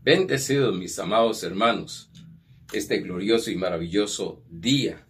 Bendecidos mis amados hermanos, este glorioso y maravilloso día,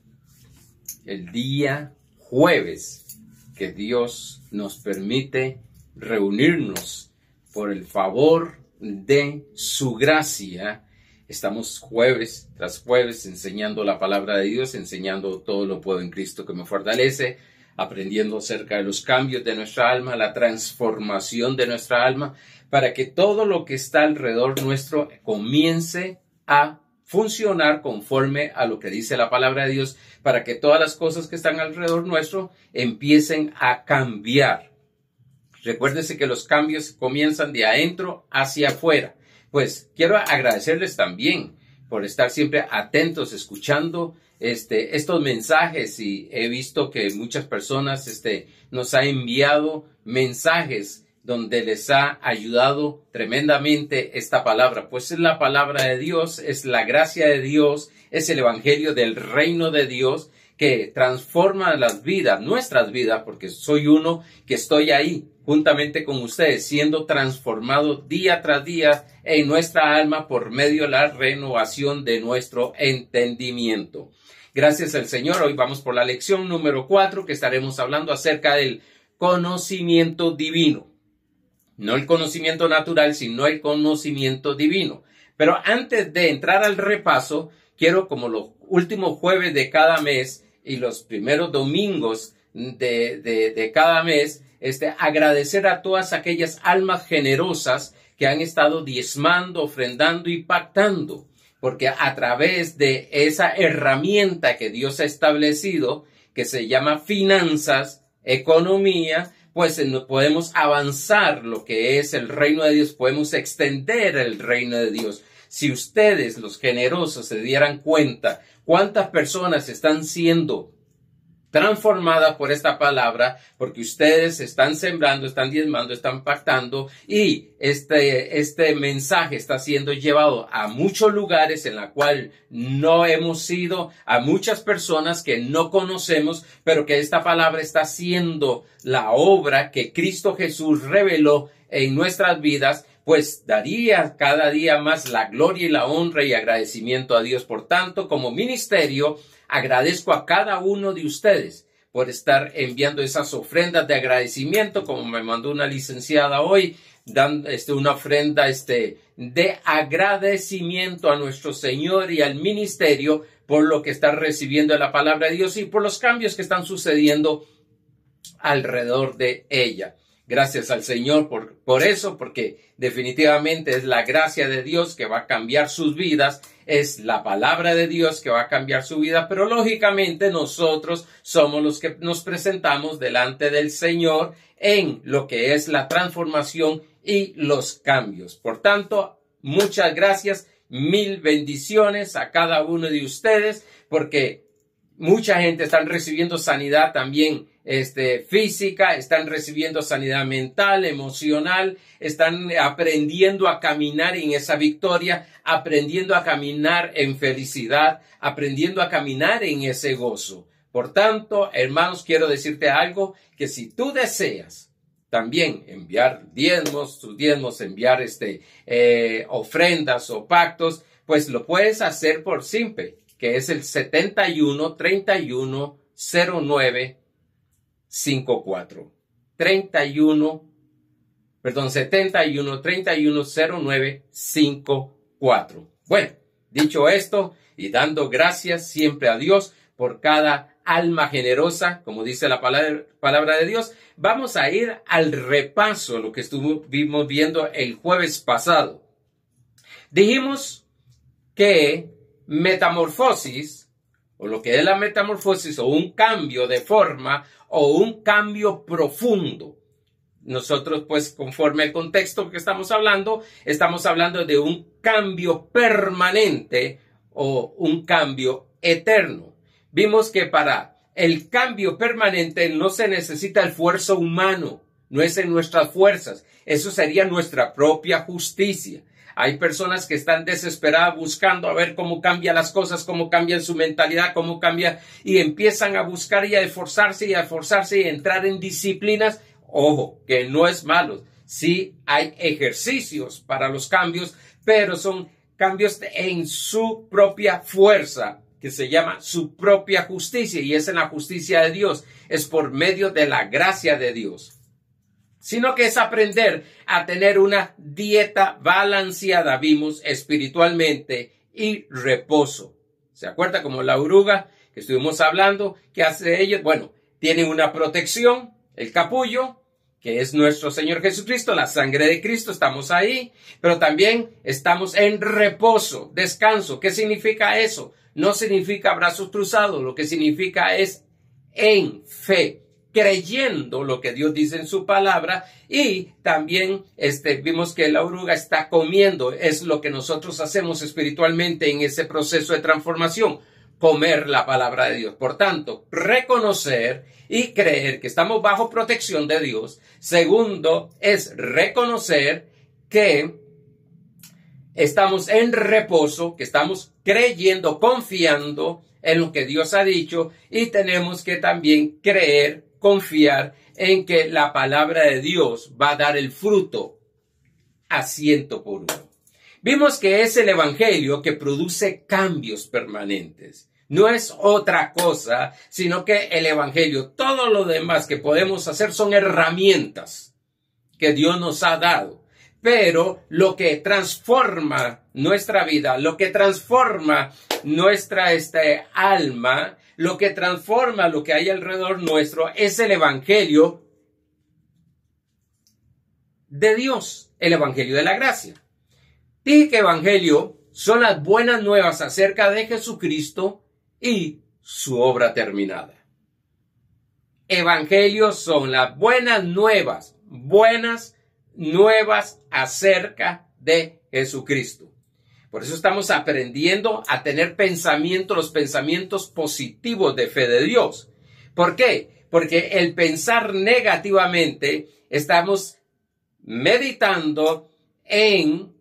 el día jueves, que Dios nos permite reunirnos por el favor de su gracia. Estamos jueves tras jueves enseñando la palabra de Dios, enseñando todo lo puedo en Cristo que me fortalece, aprendiendo acerca de los cambios de nuestra alma, la transformación de nuestra alma, para que todo lo que está alrededor nuestro comience a funcionar conforme a lo que dice la palabra de Dios, para que todas las cosas que están alrededor nuestro empiecen a cambiar. Recuérdense que los cambios comienzan de adentro hacia afuera. Pues quiero agradecerles también por estar siempre atentos, escuchando estos mensajes, y he visto que muchas personas nos han enviado mensajes donde les ha ayudado tremendamente esta palabra. Pues es la palabra de Dios, es la gracia de Dios, es el evangelio del reino de Dios que transforma las vidas, nuestras vidas, porque soy uno que estoy ahí juntamente con ustedes, siendo transformado día tras día en nuestra alma por medio de la renovación de nuestro entendimiento. Gracias al Señor. Hoy vamos por la lección número 4, que estaremos hablando acerca del conocimiento divino. No el conocimiento natural, sino el conocimiento divino. Pero antes de entrar al repaso, quiero, como los últimos jueves de cada mes y los primeros domingos de cada mes, agradecer a todas aquellas almas generosas que han estado diezmando, ofrendando y pactando, porque a través de esa herramienta que Dios ha establecido, que se llama finanzas, economía, pues podemos avanzar lo que es el reino de Dios, podemos extender el reino de Dios. Si ustedes, los generosos, se dieran cuenta cuántas personas están siendo transformada por esta palabra, porque ustedes están sembrando, están diezmando, están pactando, y este mensaje está siendo llevado a muchos lugares en la cual no hemos ido, a muchas personas que no conocemos, pero que esta palabra está haciendo la obra que Cristo Jesús reveló en nuestras vidas. Pues daría cada día más la gloria y la honra y agradecimiento a Dios. Por tanto, como ministerio, agradezco a cada uno de ustedes por estar enviando esas ofrendas de agradecimiento, como me mandó una licenciada hoy, dando una ofrenda de agradecimiento a nuestro Señor y al ministerio por lo que está recibiendo de la palabra de Dios y por los cambios que están sucediendo alrededor de ella. Gracias al Señor por eso, porque definitivamente es la gracia de Dios que va a cambiar sus vidas, es la palabra de Dios que va a cambiar su vida, pero lógicamente nosotros somos los que nos presentamos delante del Señor en lo que es la transformación y los cambios. Por tanto, muchas gracias, mil bendiciones a cada uno de ustedes, porque mucha gente está recibiendo sanidad también física, están recibiendo sanidad mental, emocional, están aprendiendo a caminar en esa victoria, aprendiendo a caminar en felicidad, aprendiendo a caminar en ese gozo. Por tanto, hermanos, quiero decirte algo, que si tú deseas también enviar tus diezmos, enviar ofrendas o pactos, pues lo puedes hacer por simple, que es el 71 31 09 54. 71 31 09 54. Bueno, dicho esto, y dando gracias siempre a Dios por cada alma generosa, como dice la palabra de Dios, vamos a ir al repaso de lo que estuvimos viendo el jueves pasado. Dijimos que metamorfosis, o lo que es la metamorfosis, o un cambio de forma, o un cambio profundo. Nosotros, pues, conforme al contexto que estamos hablando de un cambio permanente o un cambio eterno. Vimos que para el cambio permanente no se necesita el esfuerzo humano, no es en nuestras fuerzas, eso sería nuestra propia justicia. Hay personas que están desesperadas buscando a ver cómo cambian las cosas, cómo cambian su mentalidad, cómo cambia, y empiezan a buscar y a esforzarse y a entrar en disciplinas. Ojo, que no es malo. sí hay ejercicios para los cambios, pero son cambios en su propia fuerza, que se llama su propia justicia, y es en la justicia de Dios, es por medio de la gracia de Dios. Sino que es aprender a tener una dieta balanceada, vimos, espiritualmente, y reposo. ¿Se acuerda? Como la oruga que estuvimos hablando, ¿qué hace ella? Bueno, tiene una protección, el capullo, que es nuestro Señor Jesucristo, la sangre de Cristo, estamos ahí, pero también estamos en reposo, descanso. ¿Qué significa eso? No significa brazos cruzados, lo que significa es en fe, creyendo lo que Dios dice en su palabra, y también vimos que la oruga está comiendo, es lo que nosotros hacemos espiritualmente en ese proceso de transformación, comer la palabra de Dios. Por tanto, reconocer y creer que estamos bajo protección de Dios. Segundo, es reconocer que estamos en reposo, que estamos creyendo, confiando en lo que Dios ha dicho, y tenemos que también creer, confiar en que la palabra de Dios va a dar el fruto a 100%. Vimos que es el evangelio que produce cambios permanentes. No es otra cosa, sino que el evangelio, todo lo demás que podemos hacer son herramientas que Dios nos ha dado. Pero lo que transforma nuestra vida, lo que transforma nuestra alma, lo que transforma lo que hay alrededor nuestro es el evangelio de Dios, el evangelio de la gracia. Dije que evangelio son las buenas nuevas acerca de Jesucristo y su obra terminada. Evangelio son las buenas nuevas acerca de Jesucristo. Por eso estamos aprendiendo a tener los pensamientos positivos de fe de Dios. ¿Por qué? Porque el pensar negativamente estamos meditando en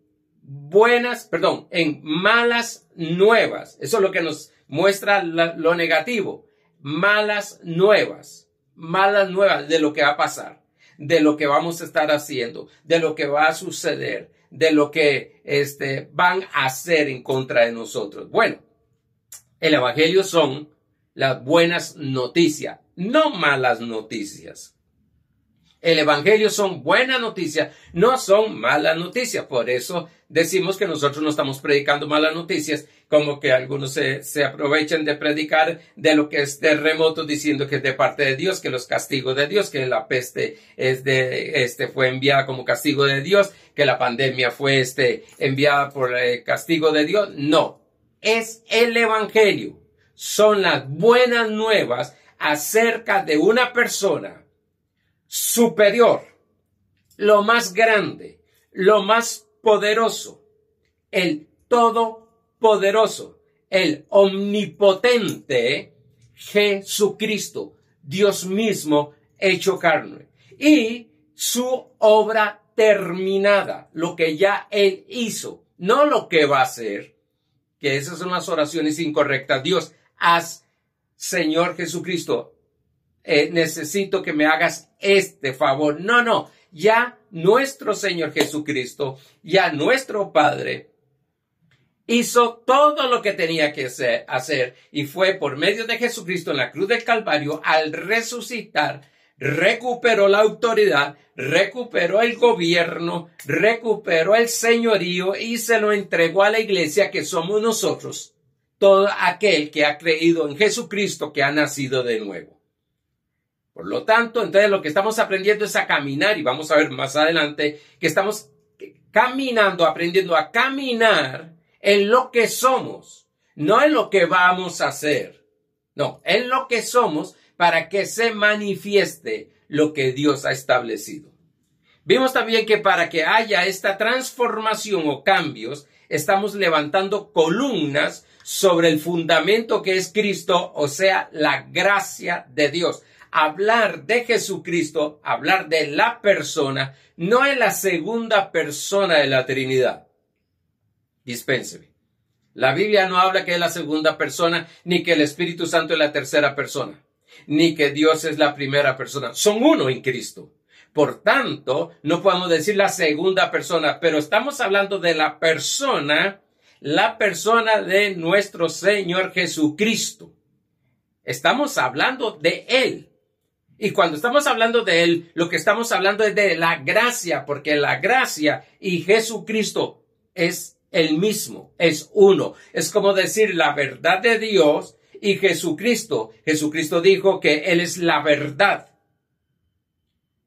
malas nuevas. Eso es lo que nos muestra lo negativo. Malas nuevas de lo que va a pasar, de lo que vamos a estar haciendo, de lo que va a suceder, de lo que van a hacer en contra de nosotros. Bueno, el evangelio son las buenas noticias, no malas noticias. El evangelio son buenas noticias, no son malas noticias. Por eso decimos que nosotros no estamos predicando malas noticias, como que algunos se aprovechan de predicar de lo que es terremoto, diciendo que es de parte de Dios, que los castigos de Dios, que la peste fue enviada como castigo de Dios, que la pandemia fue enviada por el castigo de Dios. No, es el evangelio. Son las buenas nuevas acerca de una persona superior, lo más grande, lo más poderoso, el todopoderoso, el omnipotente Jesucristo, Dios mismo hecho carne, y su obra terminada, lo que ya Él hizo, no lo que va a hacer, que esas son las oraciones incorrectas. Dios, haz, Señor Jesucristo, necesito que me hagas este favor. No, ya nuestro Señor Jesucristo, ya nuestro Padre, hizo todo lo que tenía que hacer, y fue por medio de Jesucristo en la cruz del Calvario, al resucitar, recuperó la autoridad, recuperó el gobierno, recuperó el señorío y se lo entregó a la iglesia, que somos nosotros, todo aquel que ha creído en Jesucristo, que ha nacido de nuevo. Por lo tanto, entonces lo que estamos aprendiendo es a caminar, y vamos a ver más adelante que estamos caminando, aprendiendo a caminar en lo que somos, no en lo que vamos a hacer, no, en lo que somos, para que se manifieste lo que Dios ha establecido. Vimos también que para que haya esta transformación o cambios, estamos levantando columnas sobre el fundamento que es Cristo, o sea, la gracia de Dios. Hablar de Jesucristo, hablar de la persona, no es la segunda persona de la Trinidad. Dispénseme. La Biblia no habla que es la segunda persona, ni que el Espíritu Santo es la tercera persona, ni que Dios es la primera persona. Son uno en Cristo. Por tanto, no podemos decir la segunda persona, pero estamos hablando de la persona de nuestro Señor Jesucristo. Estamos hablando de Él. Y cuando estamos hablando de Él, lo que estamos hablando es de la gracia, porque la gracia y Jesucristo es el mismo, es uno. Es como decir la verdad de Dios y Jesucristo. Jesucristo dijo que Él es la verdad.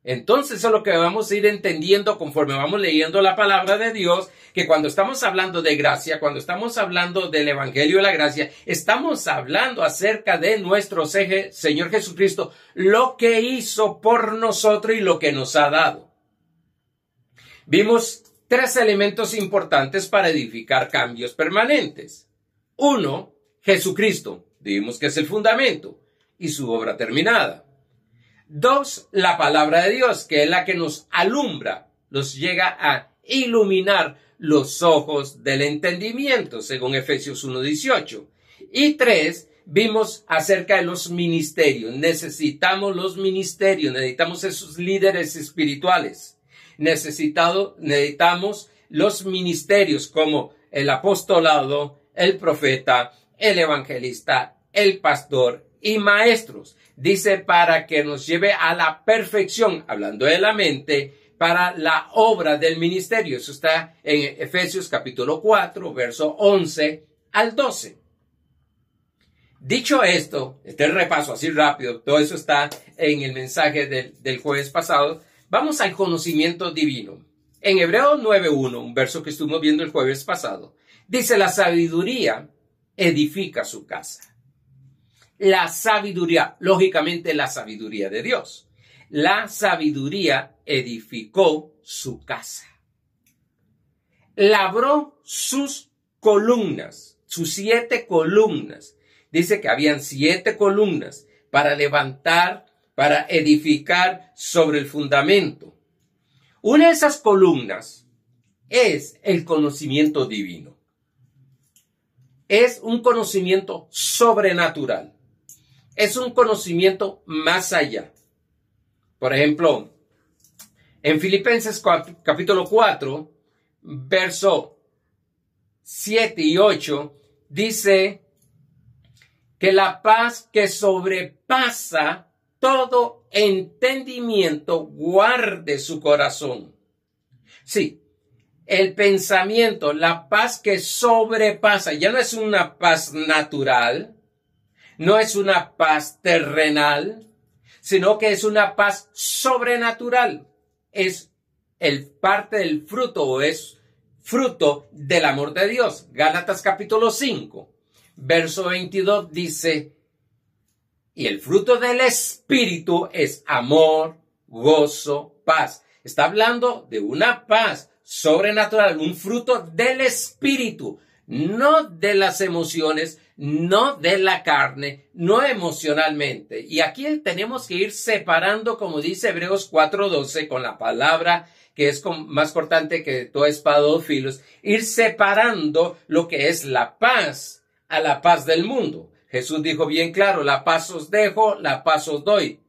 Entonces eso es lo que vamos a ir entendiendo conforme vamos leyendo la palabra de Dios, que cuando estamos hablando de gracia, cuando estamos hablando del Evangelio de la gracia, estamos hablando acerca de nuestro Señor Jesucristo, lo que hizo por nosotros y lo que nos ha dado. Vimos 3 elementos importantes para edificar cambios permanentes. 1, Jesucristo, dijimos que es el fundamento y su obra terminada. 2, la palabra de Dios, que es la que nos alumbra, nos llega a iluminar los ojos del entendimiento, según Efesios 1:18. Y 3, vimos acerca de los ministerios. Necesitamos los ministerios, necesitamos esos líderes espirituales. Necesitamos los ministerios como el apostolado, el profeta, el evangelista, el pastor y maestros. Dice para que nos lleve a la perfección, hablando de la mente, para la obra del ministerio. Eso está en Efesios capítulo 4, verso 11 al 12. Dicho esto, este repaso así rápido, todo eso está en el mensaje del jueves pasado. Vamos al conocimiento divino. En Hebreos 9:1, un verso que estuvimos viendo el jueves pasado, dice: la sabiduría edifica su casa. La sabiduría, lógicamente la sabiduría de Dios. La sabiduría edificó su casa. Labró sus columnas, sus 7 columnas. Dice que habían 7 columnas para levantar, para edificar sobre el fundamento. Una de esas columnas es el conocimiento divino. Es un conocimiento sobrenatural. Es un conocimiento más allá. Por ejemplo, en Filipenses capítulo 4, verso 7 y 8, dice que la paz que sobrepasa todo entendimiento guarde su corazón. Sí, el pensamiento, la paz que sobrepasa, ya no es una paz natural, no es una paz terrenal, sino que es una paz sobrenatural. Es parte del fruto, o es fruto del amor de Dios. Gálatas capítulo 5, verso 22 dice: y el fruto del Espíritu es amor, gozo, paz. Está hablando de una paz sobrenatural, un fruto del Espíritu, no de las emociones, no de la carne, no emocionalmente. Y aquí tenemos que ir separando, como dice Hebreos 4:12, con la palabra que es más cortante que toda espada de 2 filos, ir separando lo que es la paz a la paz del mundo. Jesús dijo bien claro: la paz os dejo, la paz os doy,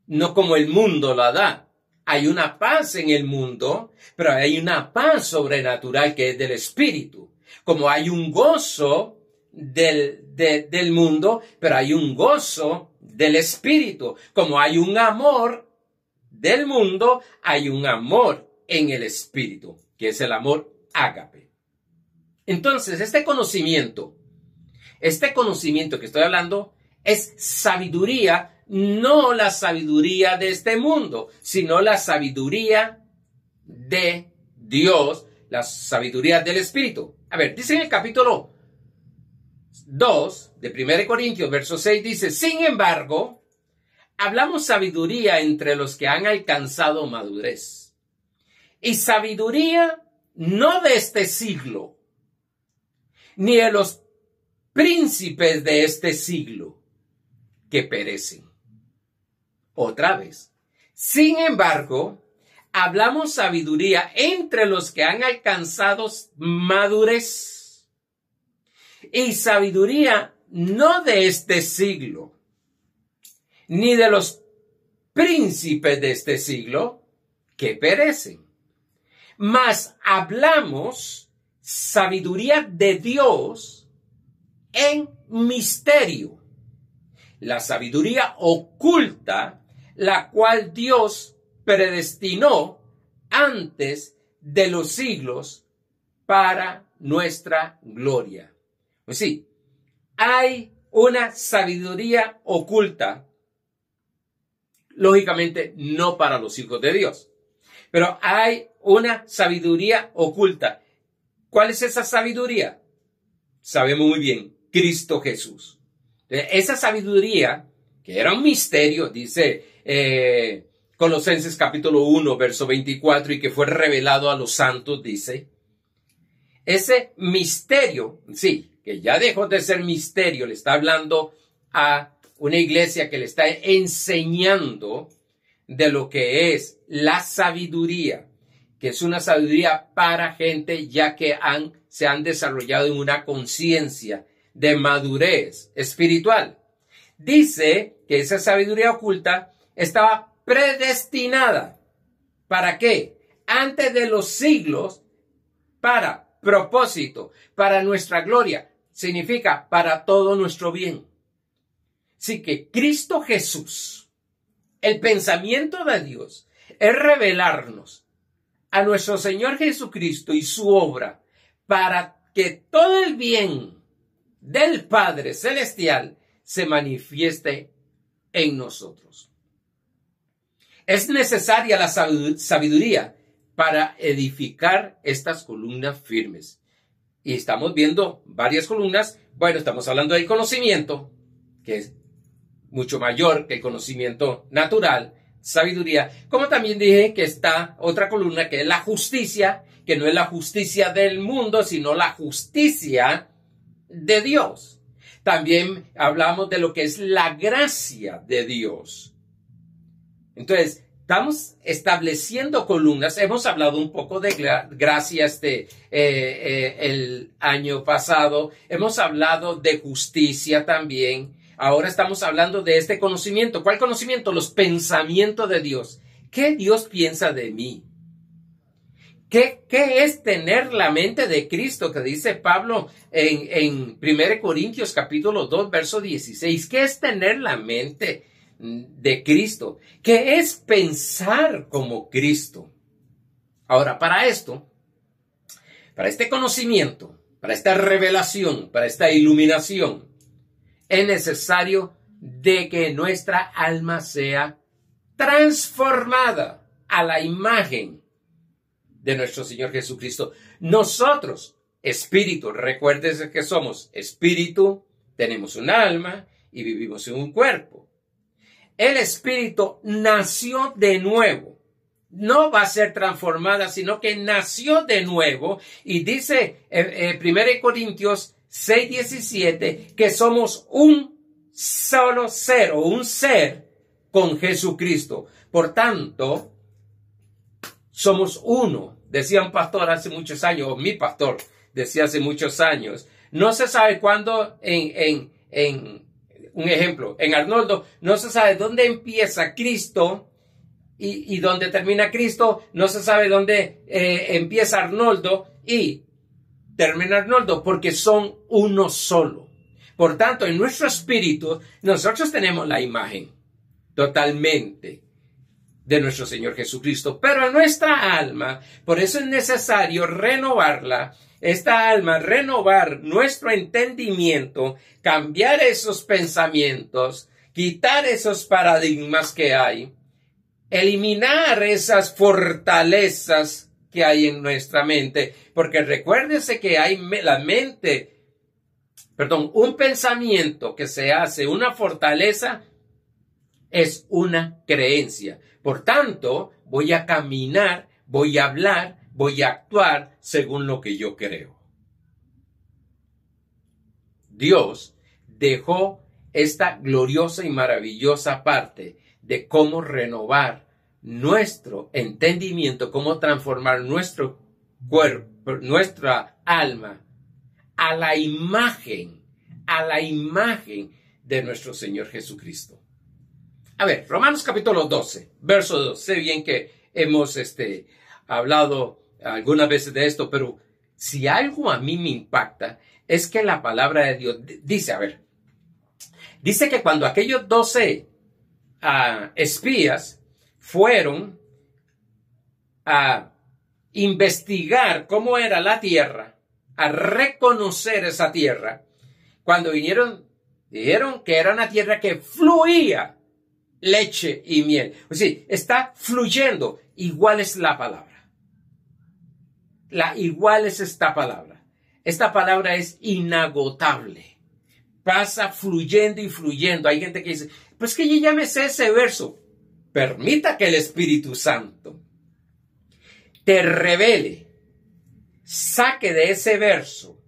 no como el mundo la da. Hay una paz en el mundo, pero hay una paz sobrenatural que es del Espíritu. Como hay un gozo del mundo, pero hay un gozo del Espíritu. Como hay un amor del mundo, hay un amor en el Espíritu, que es el amor ágape. Entonces, este conocimiento que estoy hablando es sabiduría, no la sabiduría de este mundo, sino la sabiduría de Dios, la sabiduría del Espíritu. A ver, dice en el capítulo 2 de 1 Corintios, verso 6, dice: sin embargo, hablamos sabiduría entre los que han alcanzado madurez. Y sabiduría no de este siglo, ni de los príncipes de este siglo, que perecen. Otra vez. Sin embargo, hablamos sabiduría entre los que han alcanzado madurez. Y sabiduría no de este siglo, ni de los príncipes de este siglo, que perecen. Mas hablamos sabiduría de Dios en misterio. La sabiduría oculta, la cual Dios predestinó antes de los siglos para nuestra gloria. Pues sí, hay una sabiduría oculta, lógicamente no para los hijos de Dios, pero hay una sabiduría oculta. ¿Cuál es esa sabiduría? Sabemos muy bien, Cristo Jesús. Esa sabiduría, que era un misterio, dice Colosenses capítulo 1, verso 24, y que fue revelado a los santos, dice, ese misterio, sí, que ya dejó de ser misterio, le está hablando a una iglesia que le está enseñando de lo que es la sabiduría, que es una sabiduría para gente ya que se han desarrollado en una conciencia de madurez espiritual. Dice que esa sabiduría oculta estaba predestinada. ¿Para qué? Antes de los siglos, para propósito, para nuestra gloria. Significa para todo nuestro bien. Así que Cristo Jesús, el pensamiento de Dios, es revelarnos a nuestro Señor Jesucristo y su obra para que todo el bien del Padre Celestial se manifieste en nosotros. Es necesaria la sabiduría para edificar estas columnas firmes. Y estamos viendo varias columnas. Bueno, estamos hablando del conocimiento, que es mucho mayor que el conocimiento natural, sabiduría. Como también dije que está otra columna que es la justicia, que no es la justicia del mundo, sino la justicia de Dios. También hablamos de lo que es la gracia de Dios. Entonces, estamos estableciendo columnas. Hemos hablado un poco de gracia el año pasado. Hemos hablado de justicia también. Ahora estamos hablando de este conocimiento. ¿Cuál conocimiento? Los pensamientos de Dios. ¿Qué Dios piensa de mí? ¿Qué es tener la mente de Cristo? Que dice Pablo en 1 Corintios capítulo 2, verso 16. ¿Qué es tener la mente de Cristo? ¿Qué es pensar como Cristo? Ahora, para esto, para este conocimiento, para esta revelación, para esta iluminación, es necesario de que nuestra alma sea transformada a la imagen de nuestro Señor Jesucristo. Nosotros, espíritu, recuérdense que somos espíritu, tenemos un alma y vivimos en un cuerpo. El espíritu nació de nuevo. No va a ser transformada, sino que nació de nuevo. Y dice 1 Corintios 6:17 que somos un solo ser o un ser con Jesucristo. Por tanto, somos uno. Decía un pastor hace muchos años, o mi pastor decía hace muchos años. No se sabe cuándo, un ejemplo, en Arnoldo, no se sabe dónde empieza Cristo y dónde termina Cristo. No se sabe dónde empieza Arnoldo y termina Arnoldo, porque son uno solo. Por tanto, en nuestro espíritu, nosotros tenemos la imagen totalmente de nuestro Señor Jesucristo, pero en nuestra alma, por eso es necesario renovarla, esta alma, renovar nuestro entendimiento, cambiar esos pensamientos, quitar esos paradigmas que hay, eliminar esas fortalezas que hay en nuestra mente, porque recuérdese que hay un pensamiento que se hace una fortaleza es una creencia. Por tanto, voy a caminar, voy a hablar, voy a actuar según lo que yo creo. Dios dejó esta gloriosa y maravillosa parte de cómo renovar nuestro entendimiento, cómo transformar nuestro cuerpo, nuestra alma a la imagen de nuestro Señor Jesucristo. A ver, Romanos capítulo 12, verso 2. Sé bien que hemos hablado algunas veces de esto, pero si algo a mí me impacta es que la palabra de Dios dice, dice que cuando aquellos 12 espías fueron a investigar cómo era la tierra, a reconocer esa tierra, cuando vinieron, dijeron que era una tierra que fluía leche y miel. O sea, está fluyendo. Igual es la palabra. Igual es esta palabra. Esta palabra es inagotable. Pasa fluyendo y fluyendo. Hay gente que dice, pues que yo ya me sé ese verso. Permita que el Espíritu Santo te revele, saque de ese verso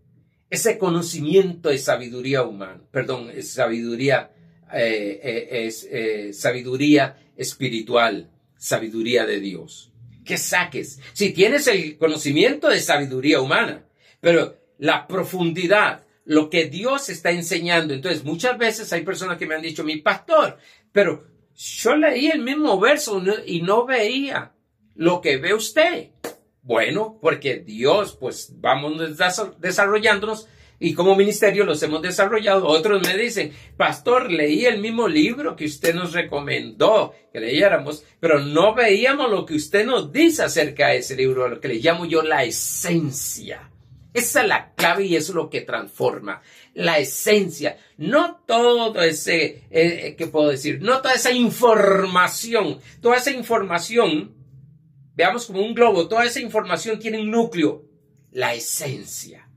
ese conocimiento de sabiduría humana, sabiduría espiritual, sabiduría de Dios. Que saques. Si tienes el conocimiento de sabiduría humana, pero la profundidad, lo que Dios está enseñando. Entonces, muchas veces hay personas que me han dicho, mi pastor, pero yo leí el mismo verso y no veía lo que ve usted. Bueno, porque Dios, pues vamos desarrollándonos y como ministerio los hemos desarrollado. Otros me dicen, pastor, leí el mismo libro que usted nos recomendó que leyéramos, pero no veíamos lo que usted nos dice acerca de ese libro, lo que le llamo yo la esencia. Esa es la clave y eso es lo que transforma. La esencia. No todo ese, ¿qué puedo decir? No toda esa información. Toda esa información, veamos como un globo, toda esa información tiene un núcleo. La esencia.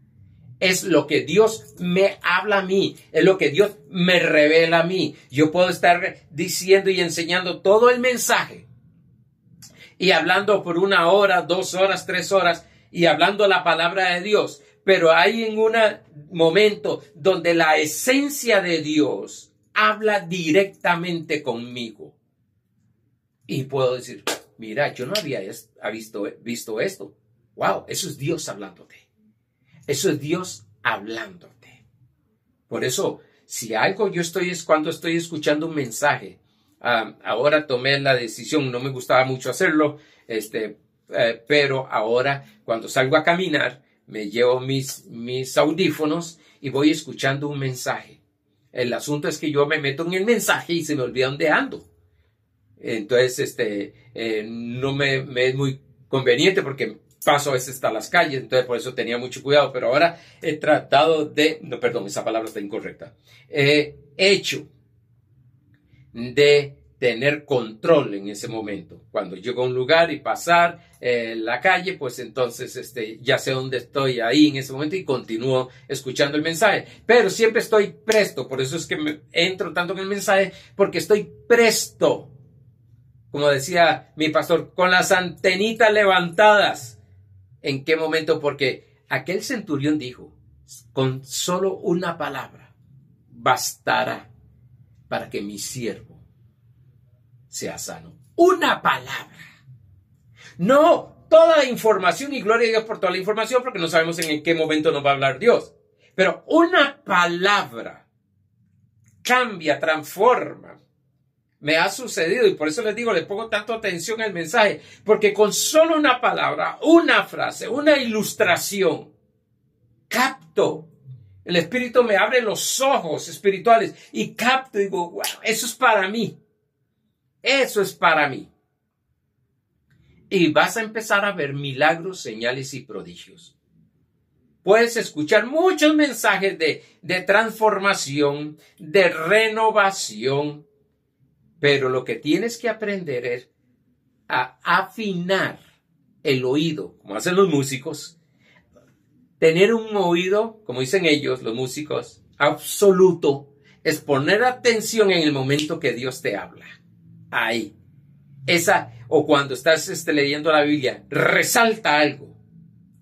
Es lo que Dios me habla a mí. Es lo que Dios me revela a mí. Yo puedo estar diciendo y enseñando todo el mensaje. Y hablando por 1 hora, 2 horas, 3 horas. Y hablando la palabra de Dios. Pero hay en un momento donde la esencia de Dios habla directamente conmigo. Y puedo decir, mira, yo no había visto esto. Wow, eso es Dios hablándote. Eso es Dios hablándote. Por eso, si algo cuando estoy escuchando un mensaje, ahora tomé la decisión, no me gustaba mucho hacerlo, pero ahora cuando salgo a caminar, me llevo mis audífonos y voy escuchando un mensaje. El asunto es que yo me meto en el mensaje y se me olvida dónde ando. Entonces, no me es muy conveniente porque paso a veces hasta las calles, entonces por eso tenía mucho cuidado, pero ahora he tratado no, perdón, esa palabra está incorrecta. He hecho de tener control en ese momento. Cuando llego a un lugar y pasar la calle, pues entonces ya sé dónde estoy ahí en ese momento y continúo escuchando el mensaje. Pero siempre estoy presto, por eso es que entro tanto en el mensaje, porque estoy presto. Como decía mi pastor, con las antenitas levantadas. ¿En qué momento? Porque aquel centurión dijo, con solo una palabra bastará para que mi siervo sea sano. Una palabra. No toda la información, y gloria a Dios por toda la información, porque no sabemos en qué momento nos va a hablar Dios. Pero una palabra cambia, transforma. Me ha sucedido y por eso les digo, le pongo tanto atención al mensaje, porque con solo una palabra, una frase, una ilustración, capto. El Espíritu me abre los ojos espirituales y capto y digo, wow, eso es para mí. Eso es para mí. Y vas a empezar a ver milagros, señales y prodigios. Puedes escuchar muchos mensajes de transformación, de renovación, pero lo que tienes que aprender es a afinar el oído, como hacen los músicos. Tener un oído, como dicen ellos, los músicos, absoluto, es poner atención en el momento que Dios te habla. Ahí. O cuando estás leyendo la Biblia, resalta algo.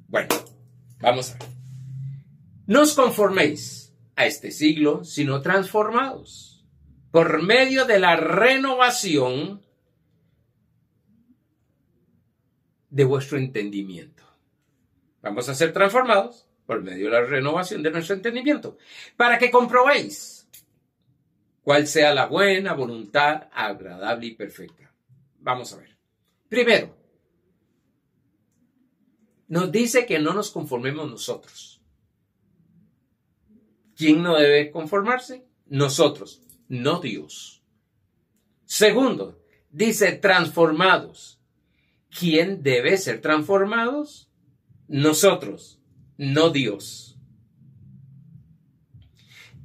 Bueno, vamos a ver. No os conforméis a este siglo, sino transformados por medio de la renovación de vuestro entendimiento. Vamos a ser transformados por medio de la renovación de nuestro entendimiento, para que comprobéis cuál sea la buena voluntad, agradable y perfecta. Vamos a ver. Primero, nos dice que no nos conformemos nosotros. ¿Quién no debe conformarse? Nosotros, no Dios. Segundo, dice transformados. ¿Quién debe ser transformados? Nosotros, no Dios.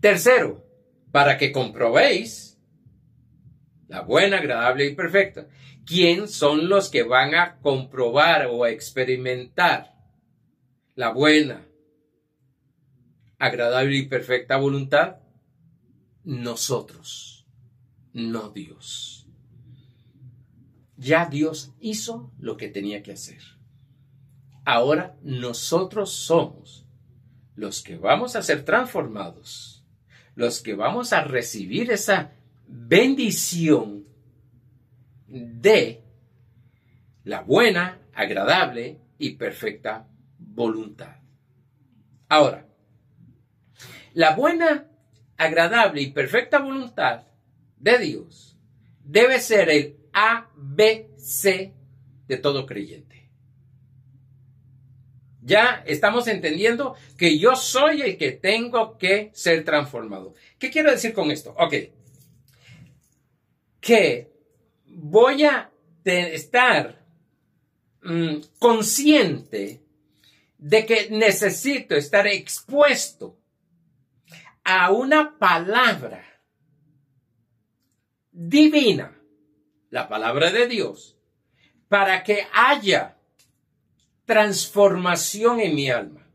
Tercero, para que comprobéis la buena, agradable y perfecta. ¿Quién son los que van a comprobar o a experimentar la buena, agradable y perfecta voluntad? Nosotros, no Dios. Ya Dios hizo lo que tenía que hacer. Ahora nosotros somos los que vamos a ser transformados, los que vamos a recibir esa bendición de la buena, agradable y perfecta voluntad. Ahora, la buena, agradable y perfecta voluntad de Dios debe ser el ABC de todo creyente. Ya estamos entendiendo que yo soy el que tengo que ser transformado. ¿Qué quiero decir con esto? Ok. Que voy a estar consciente de que necesito estar expuesto a una palabra divina, la palabra de Dios, para que haya transformación en mi alma.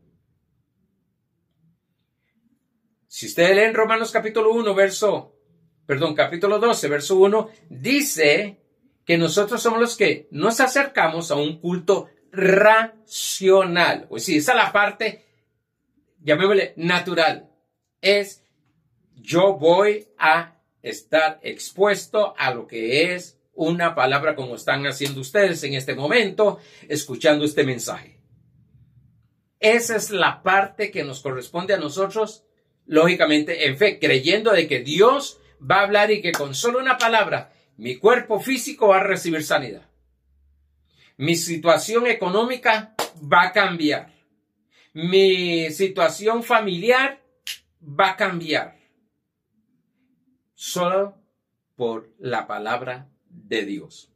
Si ustedes leen Romanos capítulo 12, verso 1, dice que nosotros somos los que nos acercamos a un culto racional. O sea, esa es la parte, llamémosle, natural. Es, yo voy a estar expuesto a lo que es una palabra como están haciendo ustedes en este momento, escuchando este mensaje. Esa es la parte que nos corresponde a nosotros, lógicamente, en fe, creyendo de que Dios va a hablar y que con solo una palabra mi cuerpo físico va a recibir sanidad. Mi situación económica va a cambiar. Mi situación familiar va a cambiar. Solo por la palabra de Dios.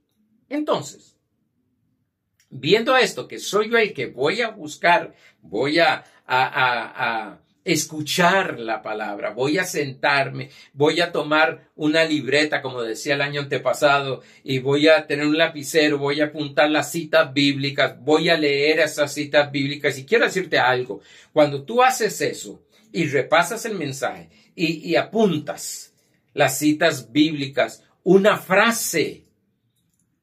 Entonces, viendo esto, que soy yo el que voy a buscar, voy a escuchar la palabra, voy a sentarme, voy a tomar una libreta, como decía el año antepasado, y voy a tener un lapicero, voy a apuntar las citas bíblicas, voy a leer esas citas bíblicas. Y quiero decirte algo, cuando tú haces eso y repasas el mensaje y apuntas las citas bíblicas, una frase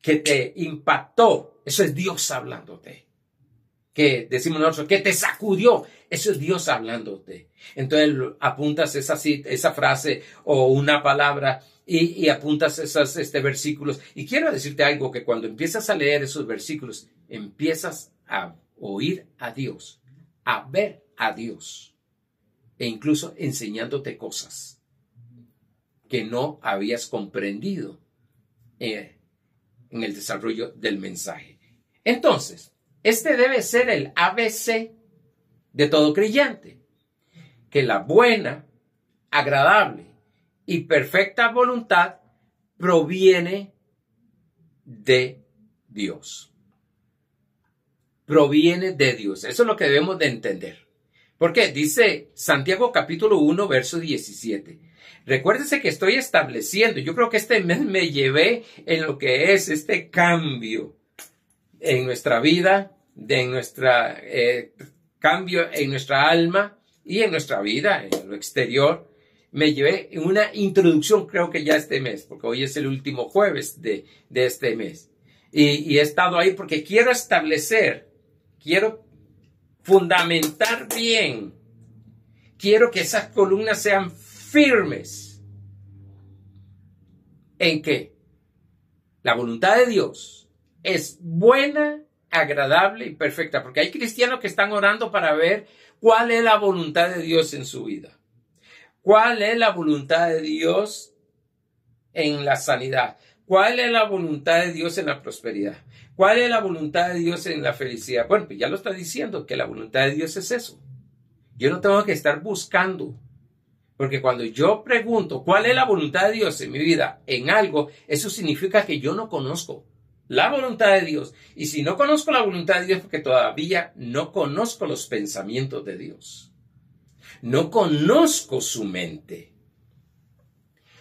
que te impactó, eso es Dios hablándote. Que decimos nosotros, que te sacudió, eso es Dios hablándote. Entonces apuntas esa frase o una palabra y apuntas esos versículos. Y quiero decirte algo, que cuando empiezas a leer esos versículos, empiezas a oír a Dios, a ver a Dios, e incluso enseñándote cosas que no habías comprendido en el desarrollo del mensaje. Entonces, este debe ser el ABC de todo creyente, que la buena, agradable y perfecta voluntad proviene de Dios. Proviene de Dios. Eso es lo que debemos de entender. ¿Por qué? Dice Santiago capítulo 1, verso 17. Recuérdese que estoy estableciendo, yo creo que este mes me llevé en lo que es este cambio en nuestra vida, en nuestra cambio en nuestra alma y en nuestra vida, en lo exterior. Me llevé en una introducción, creo que ya este mes, porque hoy es el último jueves de este mes. Y he estado ahí porque quiero establecer, quiero fundamentar bien, quiero que esas columnas sean firmes en que la voluntad de Dios es buena, agradable y perfecta, porque hay cristianos que están orando para ver cuál es la voluntad de Dios en su vida, cuál es la voluntad de Dios en la sanidad, ¿Cuál es la voluntad de Dios en la prosperidad? ¿Cuál es la voluntad de Dios en la felicidad? Bueno, pues ya lo está diciendo, que la voluntad de Dios es eso. Yo no tengo que estar buscando. Porque cuando yo pregunto cuál es la voluntad de Dios en mi vida, en algo, eso significa que yo no conozco la voluntad de Dios. Y si no conozco la voluntad de Dios, porque todavía no conozco los pensamientos de Dios. No conozco su mente.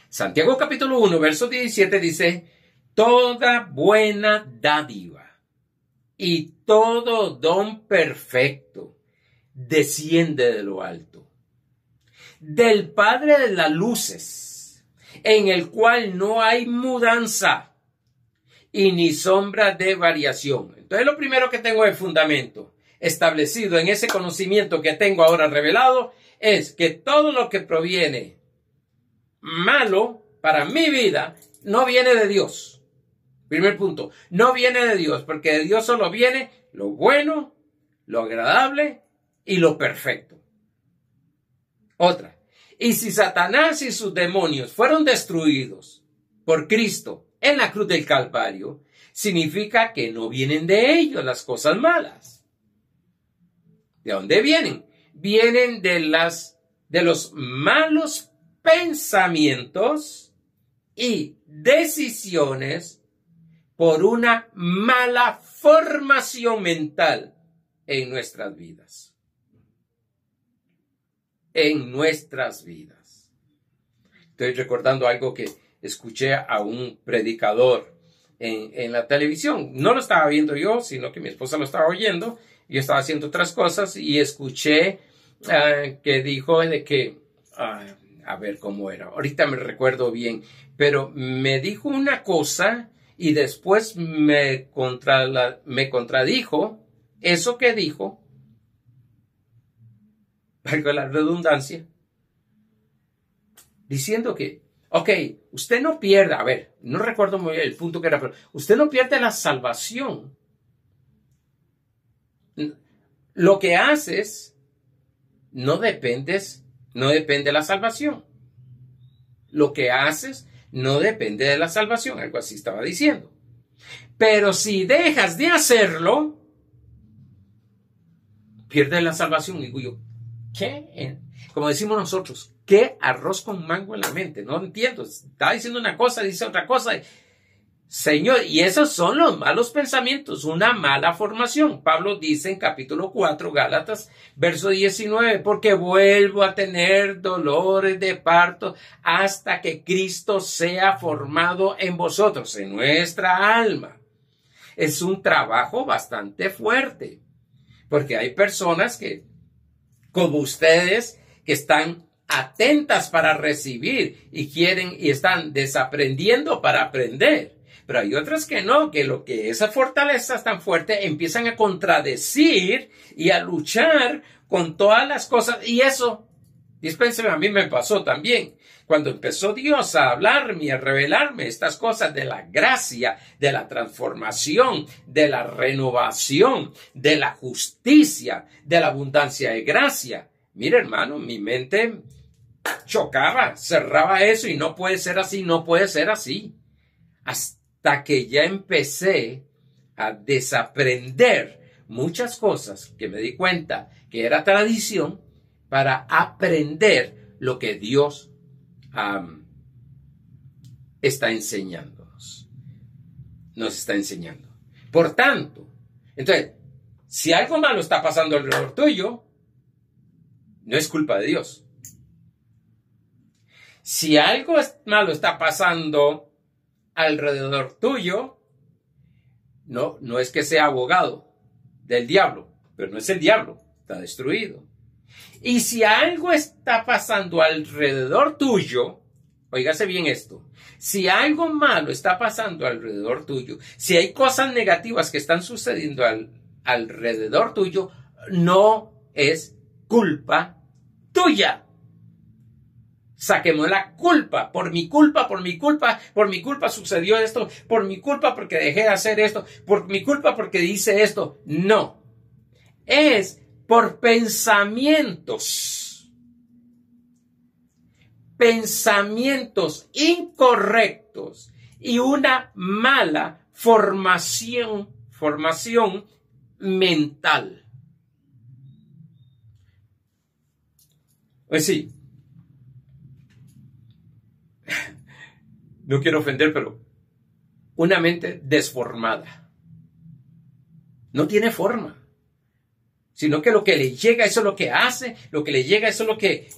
Santiago capítulo 1, verso 17 dice, toda buena dádiva y todo don perfecto desciende de lo alto, del Padre de las luces, en el cual no hay mudanza y ni sombra de variación. Entonces lo primero que tengo de fundamento establecido en ese conocimiento que tengo ahora revelado es que todo lo que proviene malo para mi vida no viene de Dios. Primer punto, no viene de Dios, porque de Dios solo viene lo bueno, lo agradable y lo perfecto. Otra, y si Satanás y sus demonios fueron destruidos por Cristo en la cruz del Calvario, significa que no vienen de ellos las cosas malas. ¿De dónde vienen? Vienen de los malos pensamientos y decisiones por una mala formación mental en nuestras vidas. En nuestras vidas. Estoy recordando algo que escuché a un predicador en la televisión. No lo estaba viendo yo, sino que mi esposa lo estaba oyendo. Yo estaba haciendo otras cosas y escuché que dijo de que, a ver cómo era, ahorita me recuerdo bien, pero me dijo una cosa y después me contradijo eso que dijo, valga la redundancia, diciendo que, ok, usted no pierde, a ver, no recuerdo muy bien el punto que era, pero usted no pierde la salvación. Lo que haces no depende de la salvación. Lo que haces no depende de la salvación, algo así estaba diciendo. Pero si dejas de hacerlo, pierdes la salvación. Digo yo, ¿qué? Como decimos nosotros, ¿qué arroz con mango en la mente? No entiendo. Está diciendo una cosa, dice otra cosa. Señor, y esos son los malos pensamientos, una mala formación. Pablo dice en capítulo 4, Gálatas, verso 19, porque vuelvo a tener dolores de parto hasta que Cristo sea formado en vosotros, en nuestra alma. Es un trabajo bastante fuerte, porque hay personas que, como ustedes, que están atentas para recibir y quieren y están desaprendiendo para aprender. Pero hay otras que no, que lo que esa fortaleza es tan fuerte, empiezan a contradecir y a luchar con todas las cosas. Y eso, dispénseme, a mí me pasó también. Cuando empezó Dios a hablarme y a revelarme estas cosas de la gracia, de la transformación, de la renovación, de la justicia, de la abundancia de gracia. Mira, hermano, mi mente chocaba, cerraba eso y no puede ser así, no puede ser así. Hasta que ya empecé a desaprender muchas cosas que me di cuenta que era tradición para aprender lo que Dios está enseñándonos. Nos está enseñando. Por tanto, entonces, si algo malo está pasando alrededor tuyo, no es culpa de Dios. Si algo malo está pasando alrededor tuyo, no es que sea abogado del diablo, pero no es el diablo, está destruido. Y si algo está pasando alrededor tuyo, óigase bien esto, si algo malo está pasando alrededor tuyo, si hay cosas negativas que están sucediendo alrededor tuyo, no es culpa tuya. Saquemos la culpa, por mi culpa sucedió esto, por mi culpa porque dejé de hacer esto, por mi culpa porque hice esto. No, es por pensamientos incorrectos y una mala formación mental. Pues sí, no quiero ofender, pero una mente desformada no tiene forma, sino que lo que le llega, eso es lo que hace, lo que le llega, eso es lo que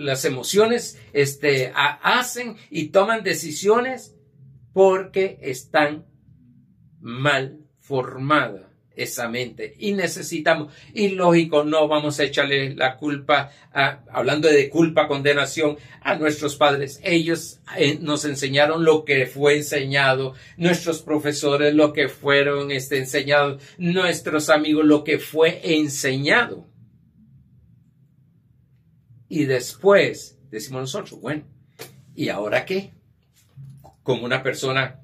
las emociones hacen y toman decisiones porque están mal formada esa mente y necesitamos, y lógico, no vamos a echarle la culpa, hablando de culpa, condenación, a nuestros padres. Ellos nos enseñaron lo que fue enseñado, nuestros profesores lo que fueron enseñados, nuestros amigos lo que fue enseñado. Y después decimos nosotros, bueno, ¿y ahora qué? Como una persona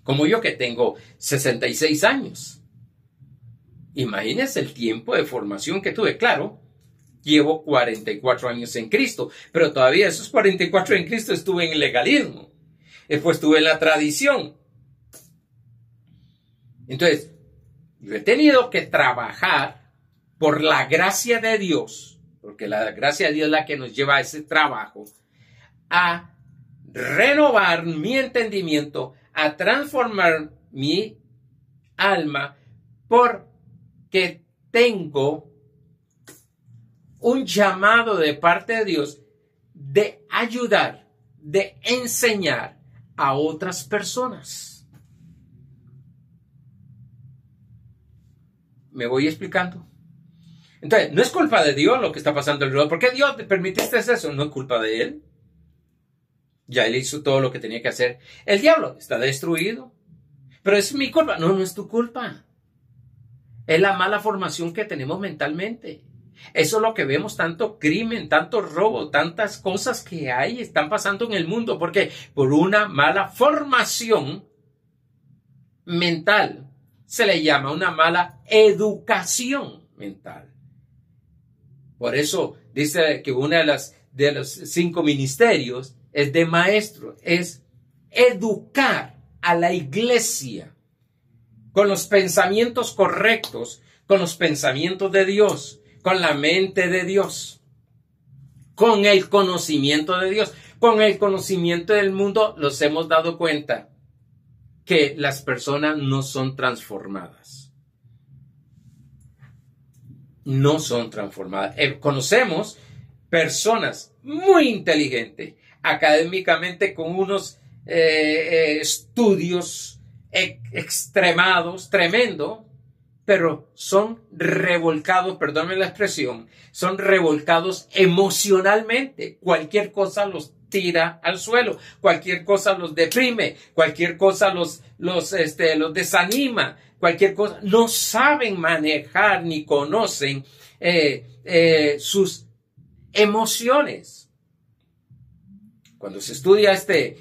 como yo que tengo 66 años. Imagínense el tiempo de formación que tuve. Claro, llevo 44 años en Cristo, pero todavía esos 44 en Cristo estuve en el legalismo. Después estuve en la tradición. Entonces, yo he tenido que trabajar por la gracia de Dios, porque la gracia de Dios es la que nos lleva a ese trabajo, a renovar mi entendimiento, a transformar mi alma, porque tengo un llamado de parte de Dios de ayudar, de enseñar a otras personas. ¿Me voy explicando? Entonces, no es culpa de Dios lo que está pasando alrededor. ¿Por qué Dios te permitiste eso? No es culpa de Él. Ya Él hizo todo lo que tenía que hacer. El diablo está destruido. Pero es mi culpa. No, no es tu culpa. Es la mala formación que tenemos mentalmente. Eso es lo que vemos, tanto crimen, tanto robo, tantas cosas que hay, están pasando en el mundo. ¿Por qué? Por una mala formación mental. Se le llama una mala educación mental. Por eso dice que una de los 5 ministerios es de maestro, es educar a la iglesia con los pensamientos correctos, con los pensamientos de Dios, con la mente de Dios, con el conocimiento de Dios. Con el conocimiento del mundo nos hemos dado cuenta que las personas no son transformadas. No son transformadas. Conocemos personas muy inteligentes, académicamente con unos estudios extremados, tremendo, pero son revolcados, perdónenme la expresión, son revolcados emocionalmente. Cualquier cosa los tira al suelo, cualquier cosa los deprime, cualquier cosa los desanima, cualquier cosa. No saben manejar ni conocen sus emociones. Cuando se estudia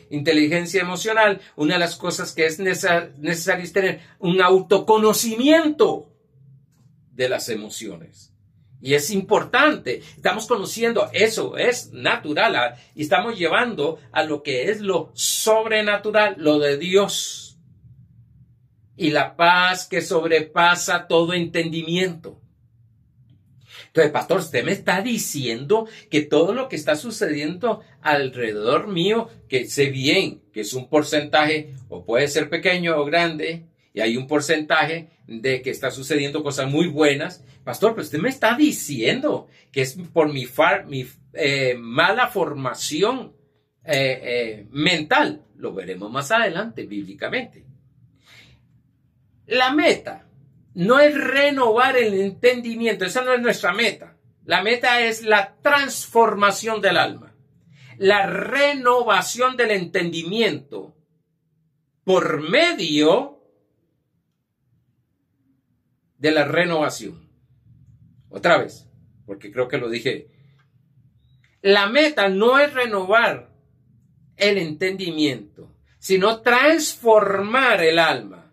inteligencia emocional, una de las cosas que es necesario es tener un autoconocimiento de las emociones. Y es importante. Estamos conociendo, eso es natural, y estamos llevando a lo que es lo sobrenatural, lo de Dios. Y la paz que sobrepasa todo entendimiento. Entonces, pastor, usted me está diciendo que todo lo que está sucediendo alrededor mío, que sé bien que es un porcentaje, o puede ser pequeño o grande, y hay un porcentaje de que está sucediendo cosas muy buenas. Pastor, pero usted me está diciendo que es por mi mala formación mental. Lo veremos más adelante bíblicamente. La meta no es renovar el entendimiento, esa no es nuestra meta. La meta es la transformación del alma, la renovación del entendimiento por medio de la renovación. Otra vez, porque creo que lo dije. La meta no es renovar el entendimiento, sino transformar el alma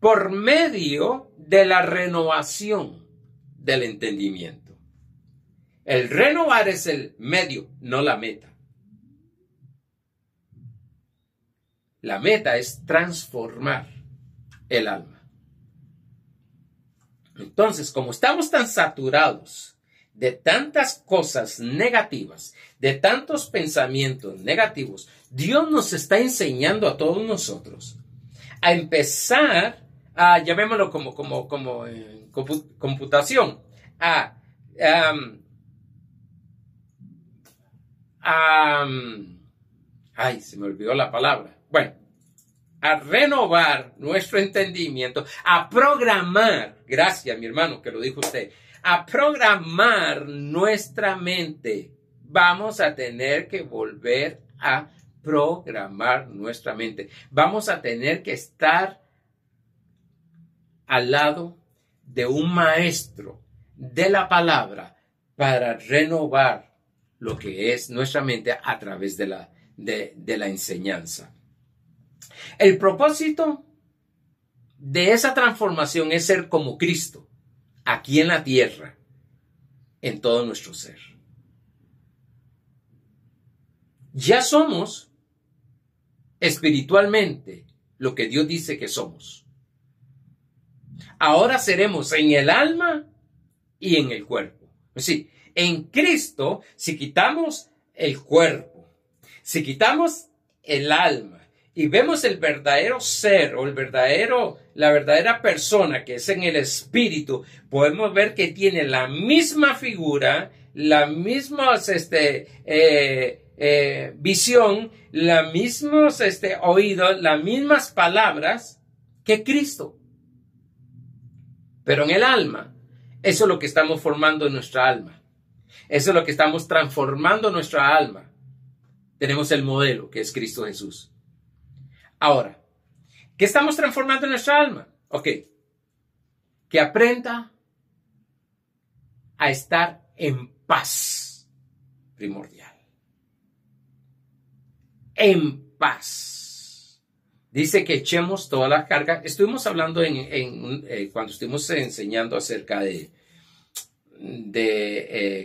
por medio de la renovación del entendimiento. El renovar es el medio, no la meta. La meta es transformar el alma. Entonces, como estamos tan saturados de tantas cosas negativas, de tantos pensamientos negativos, Dios nos está enseñando a todos nosotros a empezar a, llamémoslo como computación, ay, se me olvidó la palabra. Bueno, a renovar nuestro entendimiento, a programar, gracias mi hermano que lo dijo usted, a programar nuestra mente. Vamos a tener que volver a programar nuestra mente. Vamos a tener que estar al lado de un maestro de la palabra para renovar lo que es nuestra mente a través de la enseñanza. El propósito de esa transformación es ser como Cristo, aquí en la tierra, en todo nuestro ser. Ya somos espiritualmente lo que Dios dice que somos. Ahora seremos en el alma y en el cuerpo. Es decir, en Cristo, si quitamos el cuerpo, si quitamos el alma y vemos el verdadero ser o la verdadera persona que es en el espíritu, podemos ver que tiene la misma figura, la misma visión, los mismos oídos, las mismas palabras que Cristo. Pero en el alma, eso es lo que estamos formando en nuestra alma. Eso es lo que estamos transformando nuestra alma. Tenemos el modelo que es Cristo Jesús. Ahora, ¿qué estamos transformando en nuestra alma? Ok, que aprenda a estar en paz, primordial. En paz. Dice que echemos toda la carga. Estuvimos hablando cuando estuvimos enseñando acerca de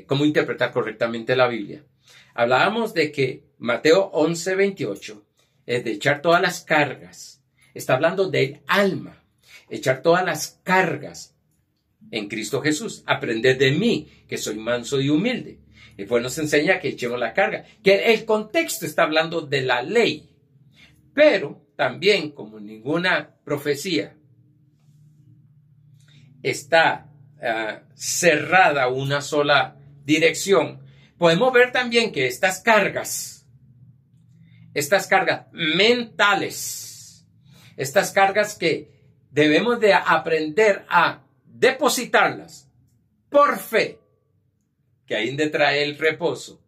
cómo interpretar correctamente la Biblia. Hablábamos de que Mateo 11:28 es de echar todas las cargas. Está hablando del alma. Echar todas las cargas en Cristo Jesús. Aprender de mí, que soy manso y humilde. Y pues nos enseña que echemos la carga. Que el contexto está hablando de la ley. Pero también, como ninguna profecía está cerrada a una sola dirección, podemos ver también que estas cargas mentales, estas cargas que debemos de aprender a depositarlas por fe, que ahí donde trae el reposo,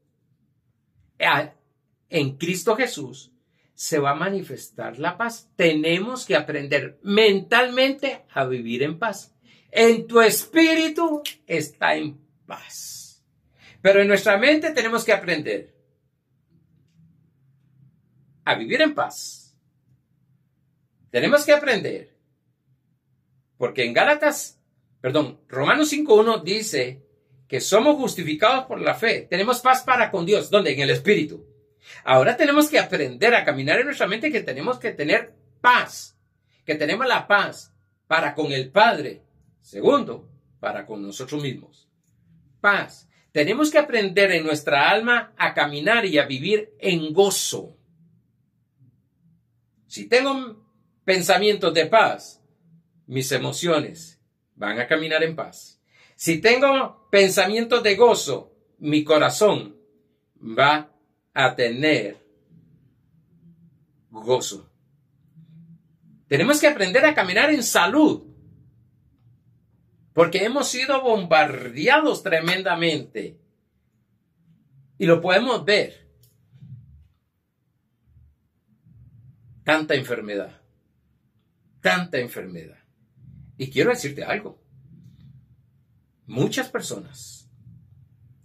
en Cristo Jesús, se va a manifestar la paz. Tenemos que aprender mentalmente a vivir en paz. En tu espíritu está en paz. Pero en nuestra mente tenemos que aprender a vivir en paz. Tenemos que aprender. Porque en Romanos 5:1 dice que somos justificados por la fe. Tenemos paz para con Dios. ¿Dónde? En el espíritu. Ahora tenemos que aprender a caminar en nuestra mente, que tenemos que tener paz, que tenemos la paz para con el Padre. Segundo, para con nosotros mismos. Paz. Tenemos que aprender en nuestra alma a caminar y a vivir en gozo. Si tengo pensamientos de paz, mis emociones van a caminar en paz. Si tengo pensamientos de gozo, mi corazón va a tener gozo. Tenemos que aprender a caminar en salud, porque hemos sido bombardeados tremendamente y lo podemos ver. Tanta enfermedad. Y quiero decirte algo. Muchas personas,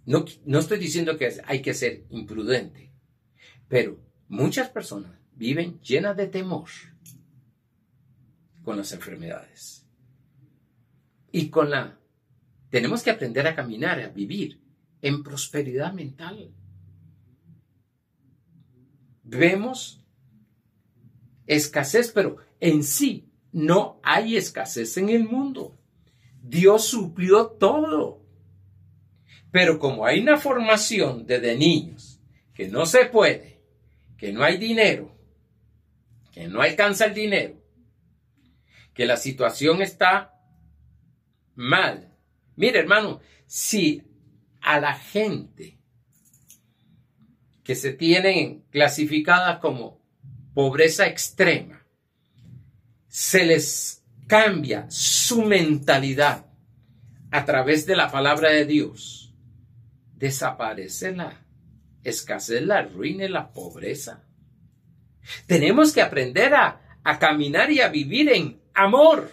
no estoy diciendo que hay que ser imprudente, pero muchas personas viven llenas de temor con las enfermedades. Y tenemos que aprender a caminar, a vivir en prosperidad mental. Vemos escasez, pero en sí no hay escasez en el mundo. Dios suplió todo. Pero como hay una formación desde niños que no se puede, que no hay dinero, que no alcanza el dinero, que la situación está mal. Mire, hermano, si a la gente que se tienen clasificadas como pobreza extrema, se les cambia su mentalidad a través de la palabra de Dios, desaparece la escasez, la ruina y la pobreza. Tenemos que aprender a caminar y a vivir en amor.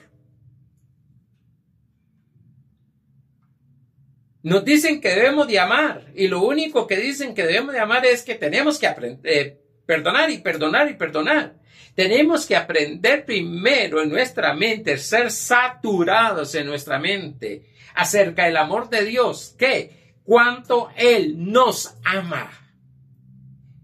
Nos dicen que debemos de amar, y lo único que dicen que debemos de amar es que tenemos que aprender, perdonar y perdonar y perdonar. Tenemos que aprender primero en nuestra mente, ser saturados en nuestra mente acerca del amor de Dios, que cuánto Él nos ama,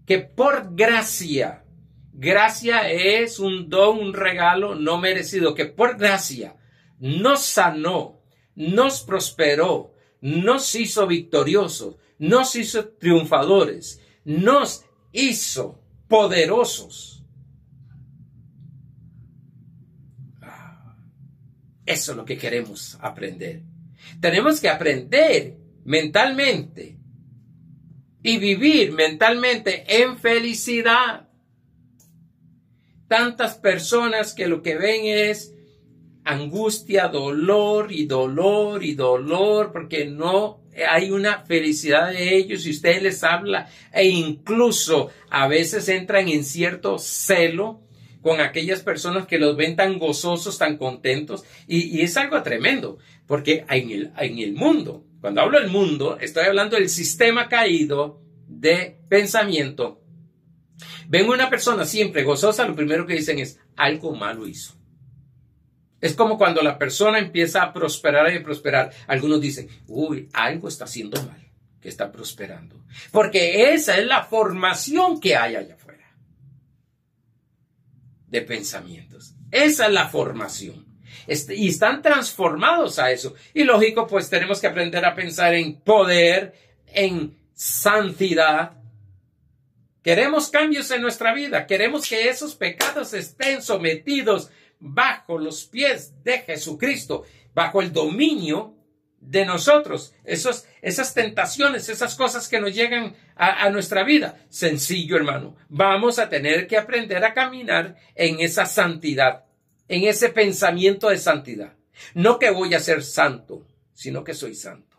que por gracia, gracia es un don, un regalo no merecido, que por gracia nos sanó, nos prosperó, nos hizo victoriosos, nos hizo triunfadores, nos hizo poderosos. Eso es lo que queremos aprender. Tenemos que aprender mentalmente y vivir mentalmente en felicidad. Tantas personas que lo que ven es angustia, dolor y dolor y dolor, porque no hay una felicidad de ellos y usted les habla e incluso a veces entran en cierto celo con aquellas personas que los ven tan gozosos, tan contentos, y es algo tremendo, porque en el mundo, cuando hablo del mundo, estoy hablando del sistema caído de pensamiento. Ven una persona siempre gozosa, lo primero que dicen es, algo malo hizo. Es como cuando la persona empieza a prosperar y prosperar. Algunos dicen, uy, algo está haciendo mal, que está prosperando. Porque esa es la formación que hay allá afuera de pensamientos. Esa es la formación. Y están transformados a eso. Y lógico, pues tenemos que aprender a pensar en poder, en santidad. Queremos cambios en nuestra vida. Queremos que esos pecados estén sometidos bajo los pies de Jesucristo, bajo el dominio de nosotros. Esas tentaciones, esas cosas que nos llegan a nuestra vida. Sencillo, hermano. Vamos a tener que aprender a caminar en esa santidad, en ese pensamiento de santidad. No que voy a ser santo, sino que soy santo.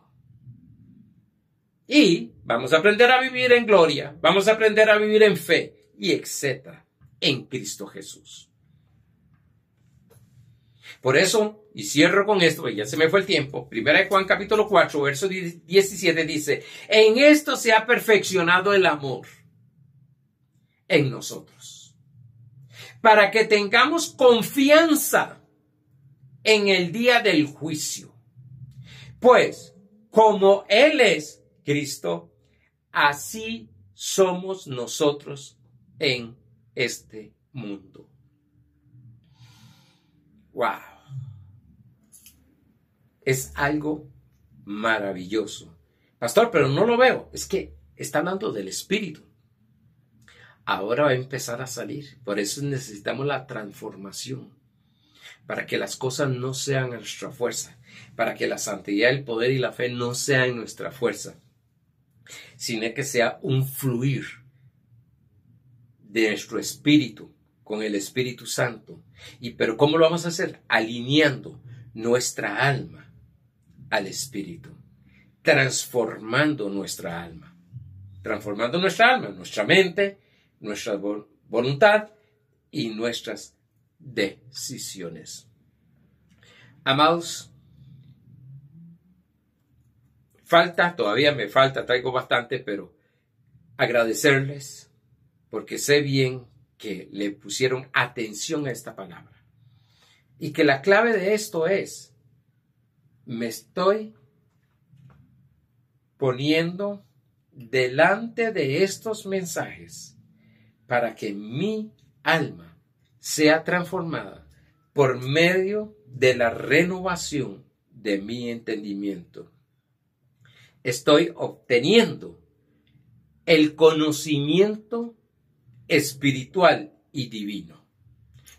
Y vamos a aprender a vivir en gloria, vamos a aprender a vivir en fe, y etcétera, en Cristo Jesús. Por eso, y cierro con esto, ya se me fue el tiempo, 1 Juan capítulo 4, verso 17 dice, en esto se ha perfeccionado el amor en nosotros, para que tengamos confianza en el día del juicio. Pues, como Él es Cristo, así somos nosotros en este mundo. ¡Wow! Es algo maravilloso. Pastor, pero no lo veo. Es que está hablando del Espíritu. Ahora va a empezar a salir. Por eso necesitamos la transformación. Para que las cosas no sean nuestra fuerza. Para que la santidad, el poder y la fe no sean nuestra fuerza. Sino que sea un fluir de nuestro espíritu con el Espíritu Santo. Pero ¿cómo lo vamos a hacer? Alineando nuestra alma al Espíritu, transformando nuestra alma, nuestra mente, nuestra voluntad y nuestras decisiones. Amados, todavía me falta, traigo bastante, pero agradecerles porque sé bien que le pusieron atención a esta palabra. Y que la clave de esto es, me estoy poniendo delante de estos mensajes para que mi alma sea transformada por medio de la renovación de mi entendimiento. Estoy obteniendo el conocimiento espiritual y divino,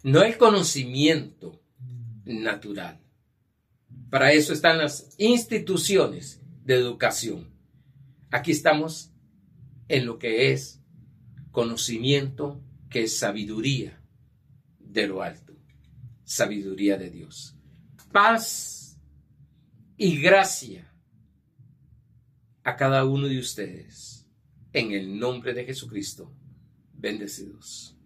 no el conocimiento natural. Para eso están las instituciones de educación. Aquí estamos en lo que es conocimiento, que es sabiduría de lo alto, sabiduría de Dios. Paz y gracia a cada uno de ustedes, en el nombre de Jesucristo. Bendecidos.